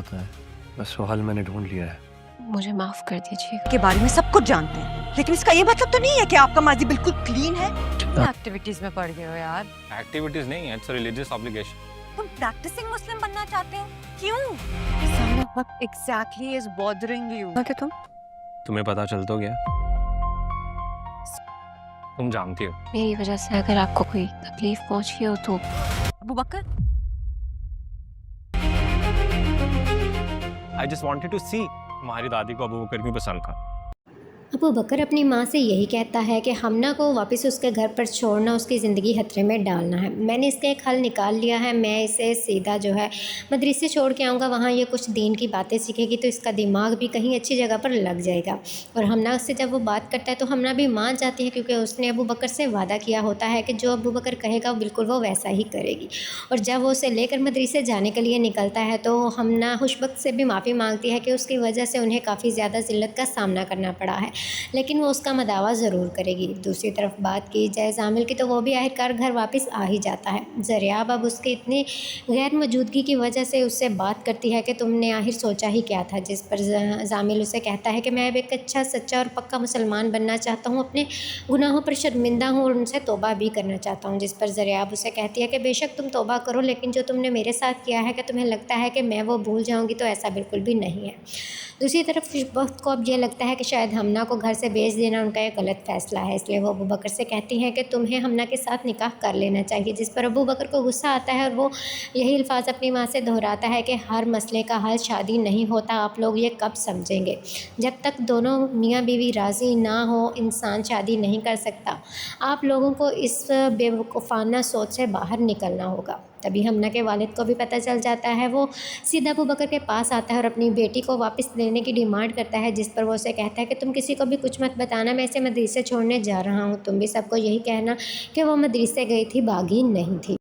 होता है, बस वो हल मैंने ढूंढ लिया है। मुझे माफ कर दीजिएगा। के बारे में सब कुछ जानते हैं, लेकिन इसका ये मतलब तो नहीं है कि आपका माजी बिल्कुल क्लीन है। एक्टिविटीज में पड़ गए हो यार। एक्टिविटीज नहीं, इट्स अ रिलीजियस ऑब्लिगेशन। तुम प्रैक्टिसिंग मुस्लिम बनना चाहते हो? क्यों? What exactly is bothering you? क्या तुम? तुम्हें पता चल तो गया? तुम जानती हो। मेरी वजह से अगर आपको कोई तकलीफ पहुंची हो तो अबू बकर, आई जस्ट वांटेड टू सी तुम्हारी दादी को अबू बकर क्यों पसंद था। अबू बकर अपनी माँ से यही कहता है कि हमना को वापस उसके घर पर छोड़ना उसकी ज़िंदगी खतरे में डालना है। मैंने इसका एक हल निकाल लिया है, मैं इसे सीधा जो है मदरसे छोड़ के आऊँगा, वहाँ ये कुछ दीन की बातें सीखेगी तो इसका दिमाग भी कहीं अच्छी जगह पर लग जाएगा। और हमना से जब वो बात करता है तो हमना भी मान जाती है, क्योंकि उसने अबू बकर से वादा किया होता है कि जो अबू बकर कहेगा बिल्कुल वो वैसा ही करेगी। और जब वो उसे लेकर मदरसे जाने के लिए निकलता है तो हमना खुशबख्त से भी माफ़ी मांगती है कि उसकी वजह से उन्हें काफ़ी ज़्यादा ज़िल्लत का सामना करना पड़ा है, लेकिन वो उसका मदावा ज़रूर करेगी। दूसरी तरफ बात की जाए ज़ामिल की तो वो भी आखिरकार घर वापस आ ही जाता है। ज़रियाब अब उसकी इतनी गैर मौजूदगी की वजह से उससे बात करती है कि तुमने आखिर सोचा ही क्या था, जिस पर ज़ामिल उसे कहता है कि मैं अब एक अच्छा सच्चा और पक्का मुसलमान बनना चाहता हूँ, अपने गुनाहों पर शर्मिंदा हूँ और उनसे तौबा भी करना चाहता हूँ। जिस पर ज़रियाब उसे कहती है कि बेशक तुम तौबा करो, लेकिन जो तुमने मेरे साथ किया है कि तुम्हें लगता है कि मैं वो भूल जाऊँगी, तो ऐसा बिल्कुल भी नहीं है। दूसरी तरफ खुशबख्त को अब ये लगता है कि शायद हमना को घर से भेज देना उनका एक गलत फ़ैसला है, इसलिए वो अबू बकर से कहती हैं कि तुम्हें हमना के साथ निकाह कर लेना चाहिए। जिस पर अबू बकर को गुस्सा आता है और वो यही अल्फाज अपनी माँ से दोहराता है कि हर मसले का हल शादी नहीं होता, आप लोग ये कब समझेंगे? जब तक दोनों मियाँ बीवी राज़ी ना हो इंसान शादी नहीं कर सकता। आप लोगों को इस बेवकूफ़ाना सोच से बाहर निकलना होगा। तभी हमना के वालिद को भी पता चल जाता है, वो सीधा अबू बकर के पास आता है और अपनी बेटी को वापस लेने की डिमांड करता है। जिस पर वो उसे कहता है कि तुम किसी को भी कुछ मत बताना, मैं इसे मदरसे छोड़ने जा रहा हूँ, तुम भी सबको यही कहना कि वो मदरसे गई थी, बागी नहीं थी।